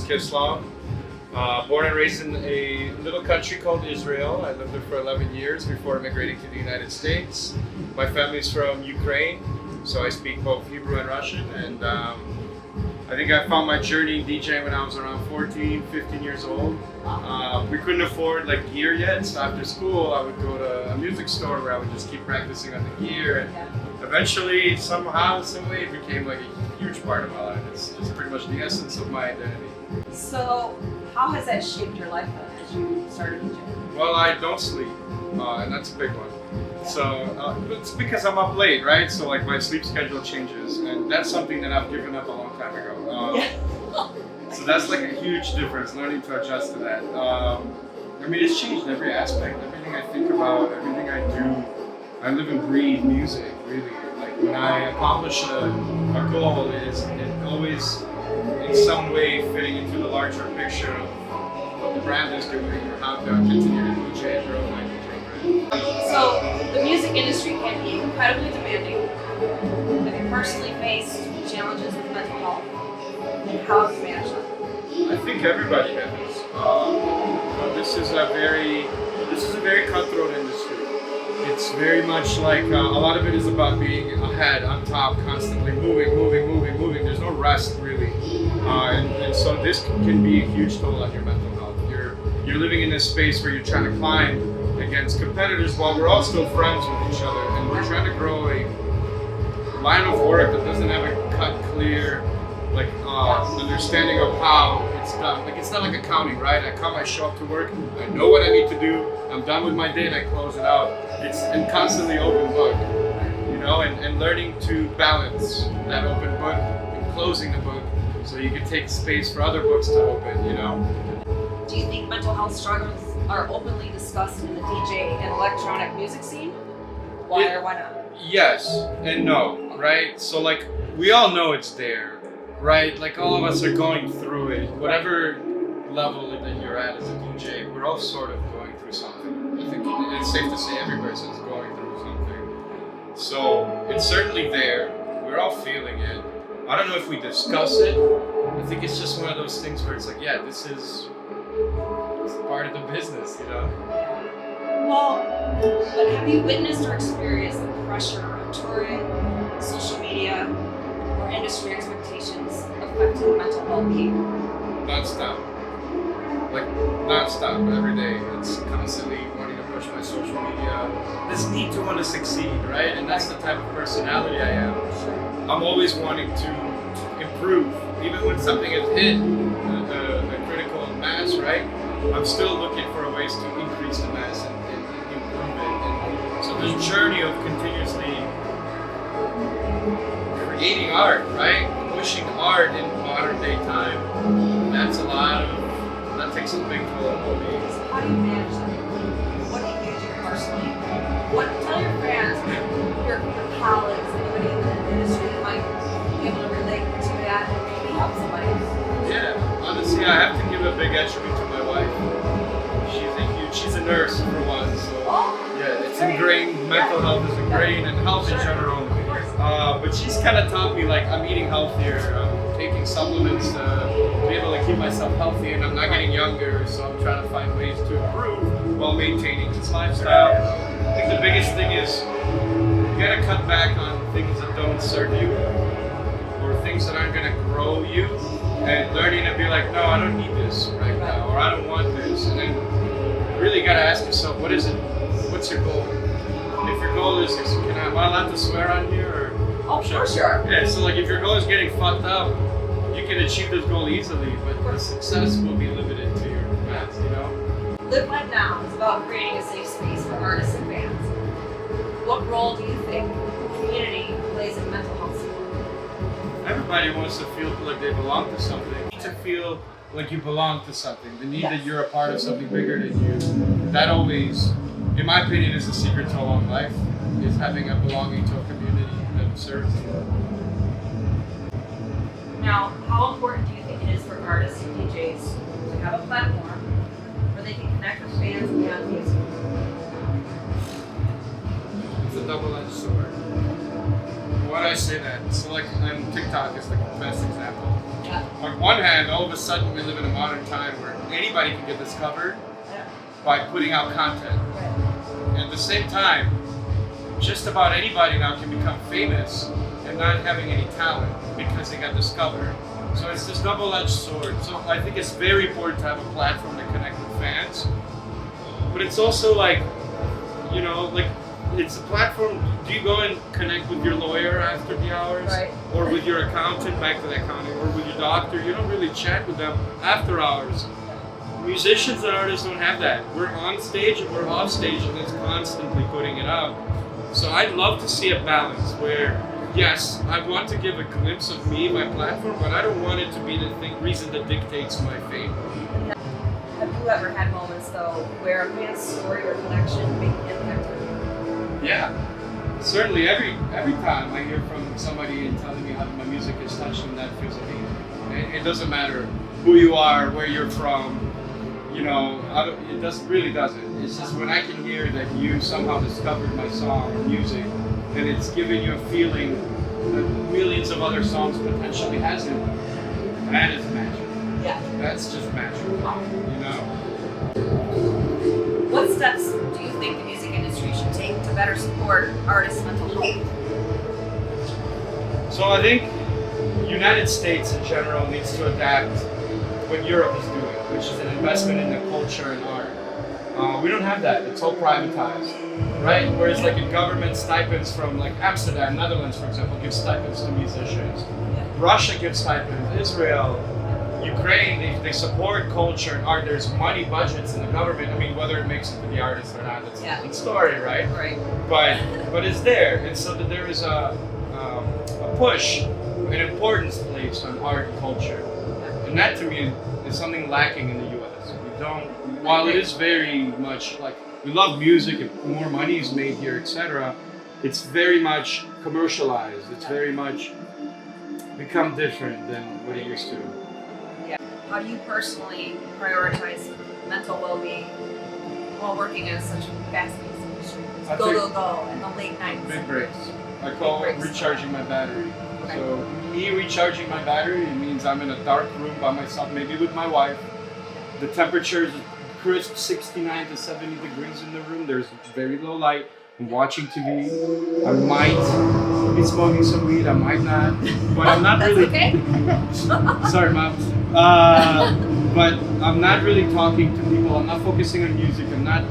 Kislov. Born and raised in a little country called Israel. I lived there for 11 years before immigrating to the United States. My family's from Ukraine, so I speak both Hebrew and Russian. And I think I found my journey in DJing when I was around 14, 15 years old. We couldn't afford like gear yet, so after school I would go to a music store where I would just keep practicing on the gear. And eventually, somehow, some way, it became like a huge part of my life. It's pretty much the essence of my identity. So, how has that shaped your life then as you started DJing? Well, I don't sleep, and that's a big one. So it's because I'm up late, right? So like my sleep schedule changes, and that's something that I've given up a long time ago. So that's like a huge difference, learning to adjust to that. I mean, it's changed every aspect, everything I think about, everything I do. I live and breathe music, really. Like when I accomplish a goal, it always in some way fitting into the larger picture of what the brand is doing or how to continue to DJ and grow my DJ brand. So, the music industry can be incredibly demanding. Have you personally faced challenges with mental health? And how have you managed them? I think everybody has. This is a very cutthroat industry. It's very much like a lot of it is about being ahead, on top, constantly moving. There's no rest really, and so this can be a huge toll on your mental health. You're living in this space where you're trying to climb against competitors while we're all still friends with each other, and we're trying to grow a line of work that doesn't have a cut, clear, understanding of how it's done. Like it's not like accounting, right? I show up to work, I know what I need to do, I'm done with my day, and I close it out. It's a constantly open book, you know, and learning to balance that open book and closing the book so you can take space for other books to open, you know. Do you think mental health struggles are openly discussed in the DJ and electronic music scene? Why or why not? Yes and no, right? So like we all know it's there, right? Like all of us are going through it. Whatever level that you're at as a DJ, we're all sort of going through something. I think it's safe to say every person's going through something. So it's certainly there. We're all feeling it. I don't know if we discuss it. I think it's just one of those things where it's like, yeah, this is part of the business, you know? Well, but have you witnessed or experienced the pressure of touring, social media, or industry expectations affecting mental well-being? Non-stop. Like, non-stop, every day. It's constantly wanting to push my social media. This need to want to succeed, right? And that's the type of personality I am. I'm always wanting to improve. Even when something has hit a critical mass, right? I'm still looking for ways to increase the mass and improve it. And so this journey of continuously creating art, right? Pushing art in modern day time, that takes a big toll on me. So how do you manage that? What do you do personally? Tell your fans, your colleagues, anybody in the industry that might be able to relate to that and maybe help somebody. Yeah, honestly, I have to give a big attribute to my wife. She's a nurse for one, so yeah, it's ingrained. Mental health is ingrained, and health in general. But she's kind of taught me, like, I'm eating healthier, I'm taking supplements to be able to keep myself healthy, and I'm not getting younger, so I'm trying to find ways to improve while maintaining this lifestyle. I think the biggest thing is you gotta cut back on things that don't serve you or things that aren't gonna grow you, and learning to be like, no, I don't need this right now, or I don't want this, and then you really gotta ask yourself, what is it? What's your goal? And if your goal is, am I allowed to swear on here? Or, oh, sure. Yeah, so like if your goal is getting fucked up, you can achieve this goal easily, but the success will be limited to your path, you know? Live Life Now is about creating a safe space for artists and fans. What role do you think community plays in mental health support? Everybody wants to feel like they belong to something. You need to feel like you belong to something. The need that you're a part of something bigger than you. That always, in my opinion, is the secret to a long life, is having a belonging to a community that serves you. Now, how important do you think it is for artists and DJs to have a platform where they can connect with fans beyond music? It's a double-edged sword. Why do I say that? So like, and TikTok is like the best example. Yeah. On one hand, all of a sudden we live in a modern time where anybody can get discovered Yeah. by putting out content. Right. And at the same time, just about anybody now can become famous and not having any talent because they got discovered. So it's this double-edged sword. So I think it's very important to have a platform to connect with fans. But it's also like, you know, like it's a platform. Do you go and connect with your lawyer after the hours? Right. Or with your accountant, back to the accounting, or with your doctor? You don't really chat with them after hours. Musicians and artists don't have that. We're on stage and we're off stage and it's constantly putting it out. So I'd love to see a balance where, yes, I want to give a glimpse of me, my platform, but I don't want it to be the reason that dictates my fame. Have you ever had moments though where a fan's story or connection made an impact on you? Yeah, certainly. Every time I hear from somebody and telling me how my music has touched them, that feels amazing. It doesn't matter who you are, where you're from. You know, it really doesn't. It's just when I can hear that you somehow discovered my song or music, and it's giving you a feeling that millions of other songs potentially hasn't. That is magic. Yeah. That's just magic. You know. What steps do you think the music industry should take to better support artists' mental health? So I think United States in general needs to adapt what Europe is doing, which is an investment in the culture and art. We don't have that. It's all privatized, right? Whereas like in government stipends from like Amsterdam, Netherlands, for example, gives stipends to musicians. Russia gives stipends. Israel, Ukraine, they support culture and art. There's money budgets in the government. I mean, whether it makes it to the artist or not, that's a different story, right? Right. But it's there, and so that there is a push, an importance placed on art and culture. And that to me is something lacking in the US. We don't, while it is very much like, we love music and more money is made here, etc., it's very much commercialized. It's very much become different than what it used to. Yeah. How do you personally prioritize mental well-being while working in such a fast-paced industry? Go, and the late nights. Big breaks. I call it recharging my battery. Okay. So me recharging my battery, it means I'm in a dark room by myself, maybe with my wife. The temperature is crisp 69 to 70 degrees in the room. There's very low light. I'm watching TV. I might be smoking some weed. I might not. But I'm not That's really. okay. Sorry, Mom. But I'm not really talking to people. I'm not focusing on music. I'm not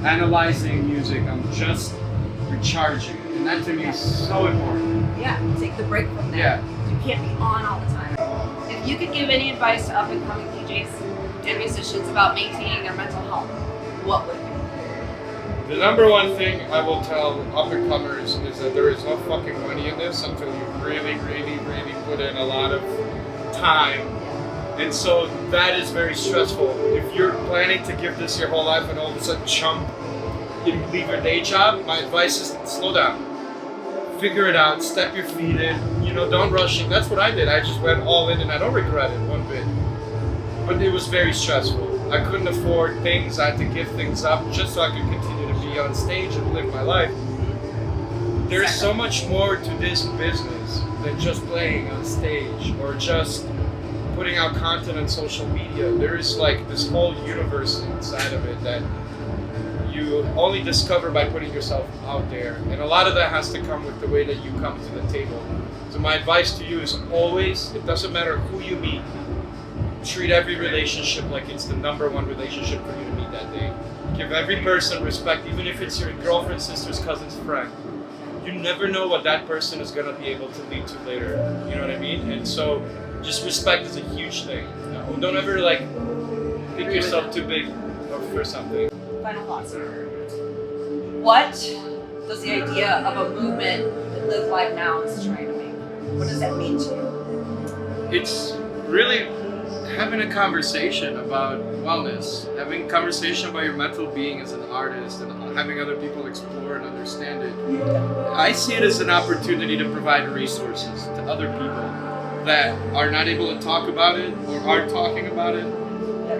analyzing music. I'm just recharging. And that to me is so important. Yeah, take the break from there. Yeah. You can't be on all the time. If you could give any advice to up-and-coming DJs and musicians about maintaining their mental health, what would it be? The number one thing I will tell up-and-comers is that there is no fucking money in this until you really, really, really put in a lot of time. And so that is very stressful. If you're planning to give this your whole life and all of a sudden you leave your day job, my advice is slow down. Figure it out, step your feet in, you know, don't rush it. That's what I did. I just went all in and I don't regret it one bit. But it was very stressful. I couldn't afford things, I had to give things up just so I could continue to be on stage and live my life. There is so much more to this business than just playing on stage or just putting out content on social media. There is like this whole universe inside of it that you only discover by putting yourself out there. And a lot of that has to come with the way that you come to the table. So my advice to you is always, it doesn't matter who you meet, treat every relationship like it's the number one relationship for you to meet that day. Give every person respect, even if it's your girlfriend, sister's, cousin's friend. You never know what that person is gonna be able to lead to later. You know what I mean? And so just respect is a huge thing. Don't ever like think yourself too big for something. Final thoughts here. What does the idea of a movement that Live Life Now is trying to make? What does that mean to you? It's really having a conversation about wellness, having a conversation about your mental being as an artist, and having other people explore and understand it. I see it as an opportunity to provide resources to other people that are not able to talk about it or aren't talking about it.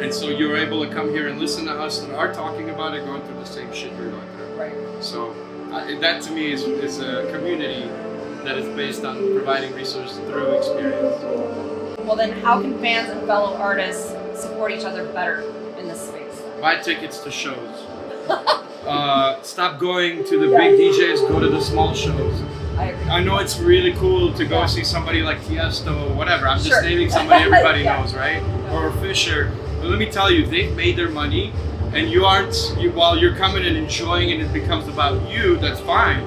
And so you're able to come here and listen to us that are talking about it, going through the same shit you're going through. Right. So that to me is a community that is based on providing resources through experience. Well, then how can fans and fellow artists support each other better in this space? Buy tickets to shows. Stop going to the big DJs, go to the small shows. I agree. I know it's really cool to go see somebody like Tiesto or whatever. I'm just naming somebody everybody knows, right? Or Fisher. But let me tell you, they've made their money, and while you're coming and enjoying and it becomes about you, that's fine.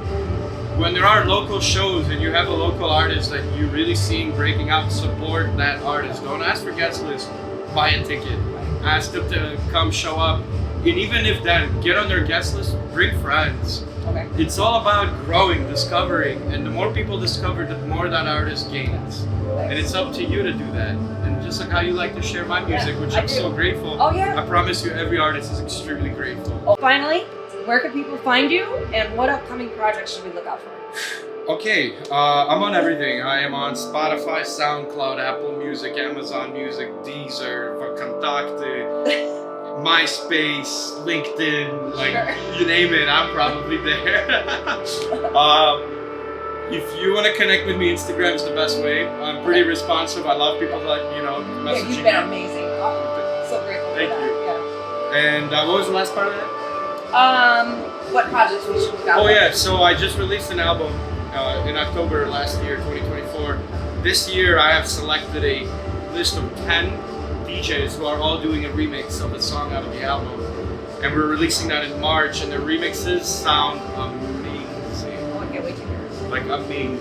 When there are local shows and you have a local artist that you're really seeing breaking out, support that artist. Don't ask for guest list, buy a ticket. Ask them to come show up. And even if that, get on their guest list, bring friends. Okay. It's all about growing, discovering, and the more people discover, the more that artist gains. And it's up to you to do that. And just like how you like to share my music, which I'm so grateful. Oh yeah. I promise you, every artist is extremely grateful. Oh, finally, where can people find you, and what upcoming projects should we look out for? Okay, I'm on everything. I am on Spotify, SoundCloud, Apple Music, Amazon Music, Deezer, Contacte, MySpace, LinkedIn, like you name it, I'm probably there. If you want to connect with me, Instagram is the best way. I'm pretty responsive. I love people that, messaging You've been amazing. Oh, so grateful Thank for that. you. And what was the last part of that? What projects we should look out for? Oh yeah, so I just released an album in October last year, 2024. This year I have selected a list of 10 DJs who are all doing a remix of a song out of the album. And we're releasing that in March, and the remixes sound amazing. Oh, I can't wait to hear it. Like amazing.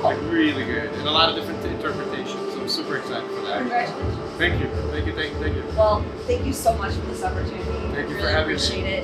Like really good. And a lot of different interpretations. So I'm super excited for that. Congratulations. Thank you. Thank you. Well, thank you so much for this opportunity. Thank you really for having me. appreciate it.